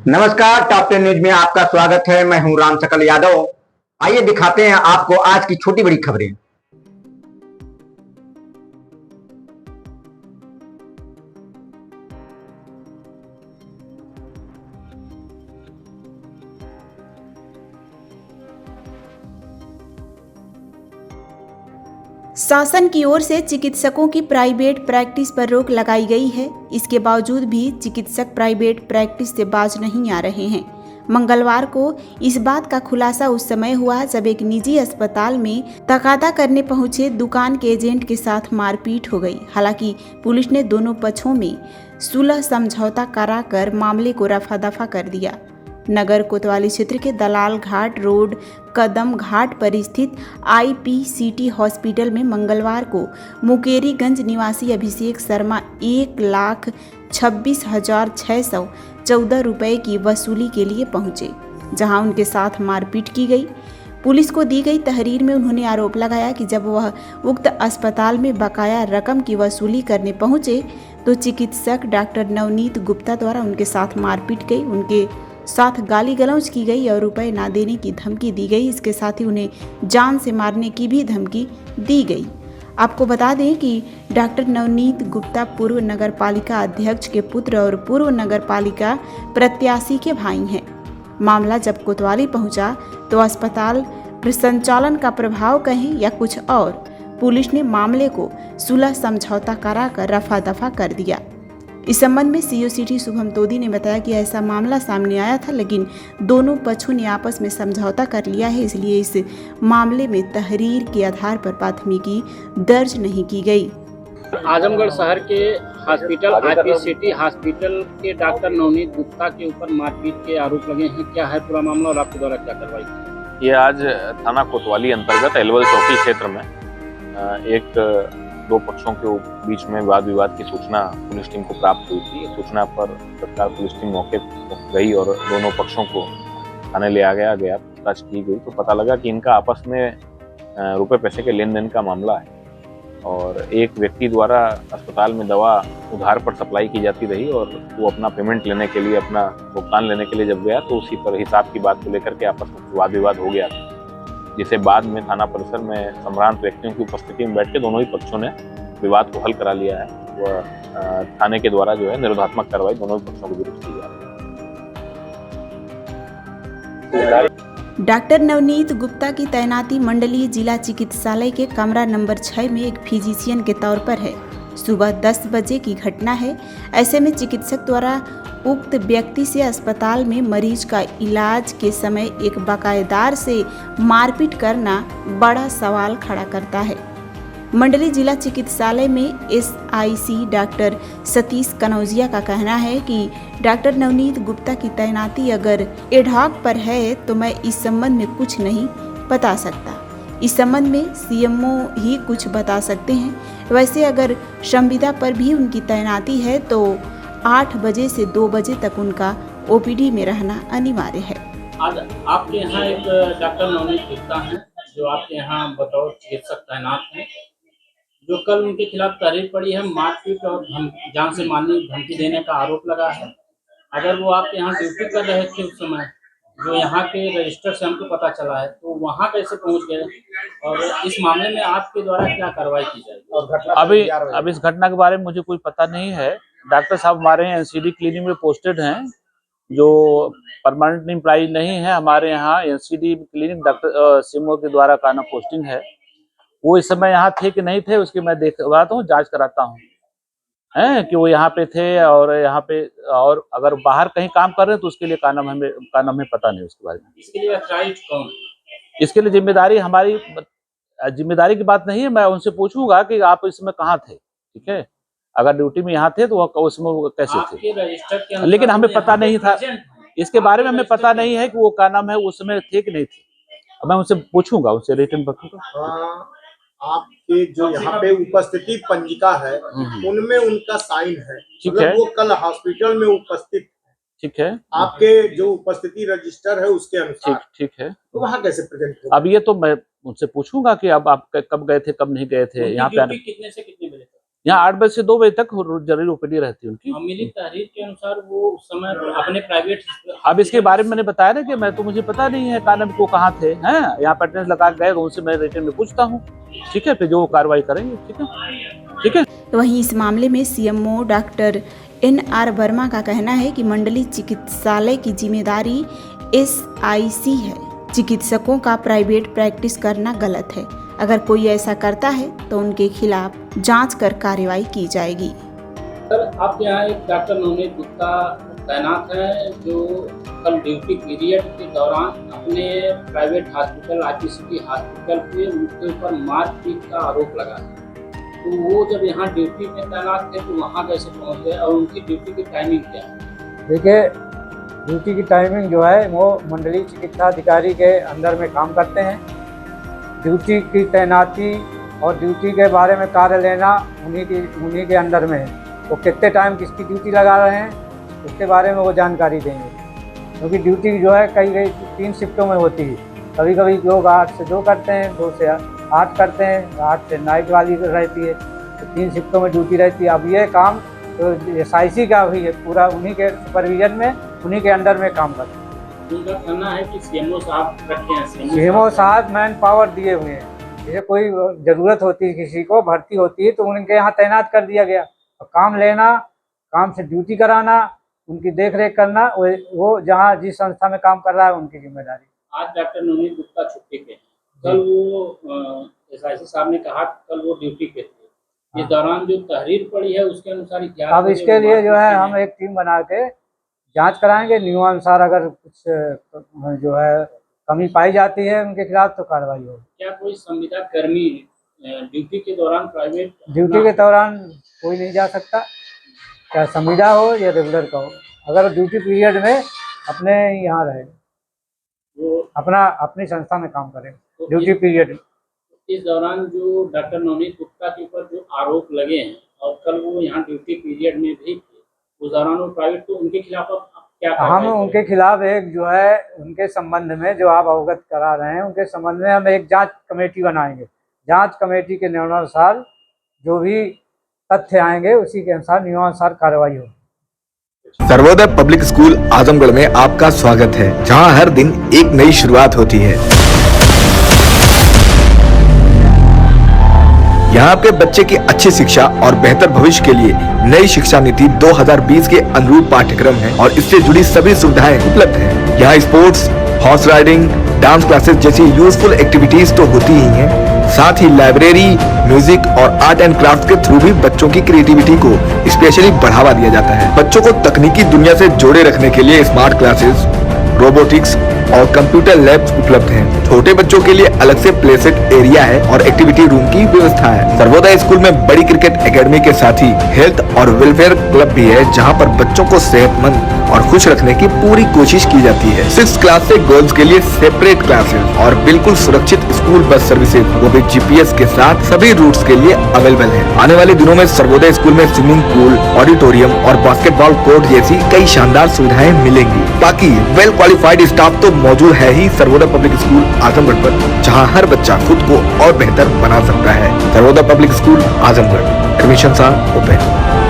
नमस्कार, top 10 news में आपका स्वागत है। मैं हूं राम सकल यादव। आइए दिखाते हैं आपको आज की छोटी बड़ी खबरें। शासन की ओर से चिकित्सकों की प्राइवेट प्रैक्टिस पर रोक लगाई गई है। इसके बावजूद भी चिकित्सक प्राइवेट प्रैक्टिस से बाज नहीं आ रहे हैं। मंगलवार को इस बात का खुलासा उस समय हुआ जब एक निजी अस्पताल में तकादा करने पहुंचे दुकान के एजेंट के साथ मारपीट हो गई। हालांकि पुलिस ने दोनों पक्षों में सुलह समझौता कराकर मामले को रफा दफा कर दिया। नगर कोतवाली क्षेत्र के दलाल घाट रोड कदम घाट पर स्थित IPCT हॉस्पिटल में मंगलवार को मुकेरीगंज निवासी अभिषेक शर्मा 1,26,614 रुपए की वसूली के लिए पहुंचे, जहां उनके साथ मारपीट की गई। पुलिस को दी गई तहरीर में उन्होंने आरोप लगाया कि जब वह उक्त अस्पताल में बकाया रकम की वसूली करने पहुंचे तो चिकित्सक डॉक्टर नवनीत गुप्ता द्वारा उनके साथ मारपीट की, उनके साथ गाली गलौज की गई और रुपए ना देने की धमकी दी गई। इसके साथ ही उन्हें जान से मारने की भी धमकी दी गई। आपको बता दें कि डॉक्टर नवनीत गुप्ता पूर्व नगर पालिका अध्यक्ष के पुत्र और पूर्व नगर पालिका प्रत्याशी के भाई हैं। मामला जब कोतवाली पहुंचा तो अस्पताल संचालन का प्रभाव कहें या कुछ और, पुलिस ने मामले को सुलह समझौता कराकर रफा दफा कर दिया। इस संबंध में CO सिटी शुभम तोदी ने बताया कि ऐसा मामला सामने आया था, लेकिन दोनों पक्षों ने आपस में समझौता कर लिया है, इसलिए इस मामले में तहरीर के आधार पर प्राथमिकी दर्ज नहीं की गई। आजमगढ़ शहर के हॉस्पिटल IPCT हॉस्पिटल के डॉक्टर नवनीत गुप्ता के ऊपर मारपीट के आरोप लगे हैं। क्या है पूरा मामला और आपके द्वारा क्या कार्रवाई की? ये आज थाना कोतवाली अंतर्गत एलवल चौकी क्षेत्र में एक दो पक्षों के बीच में वाद विवाद की सूचना पुलिस टीम को प्राप्त हुई थी। सूचना पर तत्काल पुलिस टीम मौके पर गई और दोनों पक्षों को थाने ले गया पूछताछ की गई तो पता लगा कि इनका आपस में रुपए पैसे के लेन देन का मामला है और एक व्यक्ति द्वारा अस्पताल में दवा उधार पर सप्लाई की जाती रही और वो अपना पेमेंट लेने के लिए, अपना भुगतान लेने के लिए जब गया तो उसी पर हिसाब की बात को लेकर के आपस में वाद विवाद हो गया था, जिसे बाद में थाना परिसर में सम्रांत व्यक्तियों की उपस्थिति में बैठ के दोनों ही पक्षों ने विवाद को हल करा लिया है। वह थाने के द्वारा जो है निरोधात्मक कार्रवाई दोनों ही पक्षों के विरुद्ध की जा रही है। डॉक्टर नवनीत गुप्ता की तैनाती मंडलीय जिला चिकित्सालय के कमरा नंबर 6 में एक फिजिशियन के तौर पर है। सुबह 10 बजे की घटना है। ऐसे में चिकित्सक द्वारा उक्त व्यक्ति से अस्पताल में मरीज का इलाज के समय एक बकायेदार से मारपीट करना बड़ा सवाल खड़ा करता है। मंडली जिला चिकित्सालय में SIC डॉक्टर सतीश कनौजिया का कहना है कि डॉक्टर नवनीत गुप्ता की तैनाती अगर एडहॉक पर है तो मैं इस संबंध में कुछ नहीं बता सकता। इस संबंध में CMO ही कुछ बता सकते हैं। वैसे अगर संविदा पर भी उनकी तैनाती है तो 8 बजे से 2 बजे तक उनका OPD में रहना अनिवार्य है। आज आपके यहाँ एक डॉक्टर नवनीत गुप्ता हैं जो आपके यहाँ बतौर चिकित्सक तैनात हैं, जो कल उनके खिलाफ तहरीर पड़ी है, मारपीट और जान से मारने की धमकी देने का आरोप लगा है। अगर वो आपके यहाँ ड्यूटी कर रहे थे उस समय, जो यहाँ के रजिस्टर से हमको पता चला है, तो वहाँ कैसे पहुँच गए और इस मामले में आपके द्वारा क्या कार्रवाई की जाएगी? अब इस घटना के बारे में मुझे कोई पता नहीं है। डॉक्टर साहब हमारे यहाँ NCD क्लिनिक में पोस्टेड हैं, जो परमानेंट एम्प्लॉय नहीं है। हमारे यहाँ NCD क्लिनिक डॉक्टर CMO के द्वारा का पोस्टिंग है। वो इस समय यहाँ थे कि नहीं थे उसकी मैं देखवाता हूँ, जांच कराता हूँ कि वो यहाँ पे थे और यहाँ पे, और अगर बाहर कहीं काम कर रहे हैं तो उसके लिए का नाम हमें पता नहीं उसके बारे में। इसके लिए अथॉराइज कौन? इसके लिए जिम्मेदारी हमारी, जिम्मेदारी की बात नहीं है। मैं उनसे पूछूंगा कि आप इस समय कहाँ थे, ठीक है। अगर ड्यूटी में यहाँ थे तो उसमें वो कैसे थे, लेकिन हमें पता नहीं था इसके बारे में। हमें पता नहीं है कि वो का नाम है उस समय थे कि नहीं थे। अब मैं उनसे पूछूंगा, उनसे रिटर्न रखूंगा। आपके जो यहाँ पे उपस्थिति पंजिका है उनमें उनका साइन है, ठीक है। वो कल हॉस्पिटल में उपस्थित, ठीक है। आपके जो उपस्थिति रजिस्टर है उसके अनुसार, ठीक है। तो वहाँ कैसे प्रेजेंट होगा? अब ये तो मैं उनसे पूछूंगा कि अब आप कब गए थे, कब नहीं गए थे यहाँ पे। कितने से कितने बजे तक? यहाँ 8 बजे से 2 बजे तक जरूर OPD रहती है उनकी। मिली तहरीर के अनुसार वो उस समय अपने प्राइवेट अब इसके बारे में मैंने बताया ना कि मैं तो मुझे पता नहीं है कानम को कहाँ थे हैं, यहाँ पर अटेंडेंस लगा गए, उनसे मैं रिटर्न में पूछता हूँ, ठीक है, फिर जो कार्रवाई करेंगे, ठीक है, ठीक है। वहीं इस मामले में सीएमओ डॉक्टर NR वर्मा का कहना है कि मंडली चिकित्सालय की जिम्मेदारी SIC है। चिकित्सकों का प्राइवेट प्रैक्टिस करना गलत है। अगर कोई ऐसा करता है तो उनके खिलाफ जांच कर कार्रवाई की जाएगी। सर, आपके यहाँ एक डॉक्टर नवनीत गुप्ता तैनात है जो कल ड्यूटी पीरियड के दौरान अपने प्राइवेट हॉस्पिटल IPCT हॉस्पिटल पे उनके ऊपर मारपीट का आरोप लगा है। तो वो जब यहाँ ड्यूटी में तैनात थे तो वहाँ कैसे पहुँच गए और उनकी ड्यूटी की टाइमिंग क्या है? देखिए, ड्यूटी की टाइमिंग जो है वो मंडलीय चिकित्सा अधिकारी के अंदर में काम करते हैं। ड्यूटी की तैनाती और ड्यूटी के बारे में कार्य लेना उन्हीं के अंदर में है। वो कितने टाइम किसकी ड्यूटी लगा रहे हैं उसके बारे में वो जानकारी देंगे, क्योंकि ड्यूटी जो है कई 3 शिफ्टों में होती है। कभी कभी लोग 8 से 2 करते हैं, 2 से 8 करते हैं, 8 से नाइट वाली रहती है, तो 3 शिफ्टों में ड्यूटी रहती है। अब ये काम तो SIC का भी है, पूरा उन्हीं के सुपरविजन में, उन्हीं के अंडर में काम करते हैं। उनका कहना है कि CMO साहब रखे हैं, CMO साहब मैन पावर दिए हुए हैं। जैसे कोई ज़रूरत होती है, किसी को भर्ती होती है तो उनके यहाँ तैनात कर दिया गया। और काम लेना, काम से ड्यूटी कराना, उनकी देख रेख करना, वो जहाँ जिस संस्था में काम कर रहा है उनकी जिम्मेदारी। आज डॉक्टर नवनीत गुप्ता छुट्टी पे, कल वो SIC साहब ने कहा कल वो ड्यूटी पे थे। इस दौरान जो तहरीर पड़ी है उसके अनुसार क्या? अब इसके लिए जो है हम एक टीम बना के जांच कराएंगे। नियमानुसार अगर कुछ जो है कमी पाई जाती है उनके खिलाफ तो कार्रवाई होगी। क्या कोई संविदा कर्मी ड्यूटी के दौरान प्राइवेट ड्यूटी के दौरान कोई नहीं जा सकता, चाहे संविदा हो या रेगुलर का हो, अगर ड्यूटी पीरियड में अपने यहाँ रहे, वो अपनी संस्था में काम करें ड्यूटी पीरियड में। इस दौरान जो डॉक्टर नवनीत गुप्ता के ऊपर जो आरोप लगे हैं और कल वो यहाँ ड्यूटी पीरियड में भी थे, उस दौरान वो प्राइवेट, तो उनके खिलाफ अब क्या हम उनके खिलाफ एक जो है उनके संबंध में जो आप अवगत करा रहे हैं उनके संबंध में हम एक जांच कमेटी बनाएंगे। जांच कमेटी के नियमानुसार जो भी तथ्य आएंगे उसी के अनुसार नियमानुसार कार्रवाई होगी। सर्वोदय पब्लिक स्कूल आजमगढ़ में आपका स्वागत है, जहां हर दिन एक नई शुरुआत होती है। यहाँ आपके बच्चे की अच्छी शिक्षा और बेहतर भविष्य के लिए नई शिक्षा नीति 2020 के अनुरूप पाठ्यक्रम है और इससे जुड़ी सभी सुविधाएं उपलब्ध हैं। यहाँ sports, horse riding, dance classes जैसी यूजफुल एक्टिविटीज तो होती ही हैं, साथ ही लाइब्रेरी, म्यूजिक और आर्ट एंड क्राफ्ट के थ्रू भी बच्चों की क्रिएटिविटी को स्पेशली बढ़ावा दिया जाता है। बच्चों को तकनीकी दुनिया से जोड़े रखने के लिए स्मार्ट क्लासेस, रोबोटिक्स और कंप्यूटर लैब्स उपलब्ध हैं। छोटे बच्चों के लिए अलग से प्ले सेट एरिया है और एक्टिविटी रूम की व्यवस्था है। सर्वोदय स्कूल में बड़ी क्रिकेट एकेडमी के साथ ही हेल्थ और वेलफेयर क्लब भी है, जहां पर बच्चों को सेहतमंद और खुश रखने की पूरी कोशिश की जाती है। 6th क्लास से गर्ल्स के लिए सेपरेट क्लासेस और बिल्कुल सुरक्षित स्कूल बस सर्विसेज, वो भी GPS के साथ सभी रूट्स के लिए अवेलेबल है। आने वाले दिनों में सर्वोदय स्कूल में स्विमिंग पूल, ऑडिटोरियम और बास्केटबॉल कोर्ट जैसी कई शानदार सुविधाएं मिलेंगी। बाकी वेल क्वालिफाइड स्टाफ तो मौजूद है ही सर्वोदय पब्लिक स्कूल आजमगढ़ पर, जहां हर बच्चा खुद को और बेहतर बना सकता है। Sarvodaya public school Azamgarh, admission are open.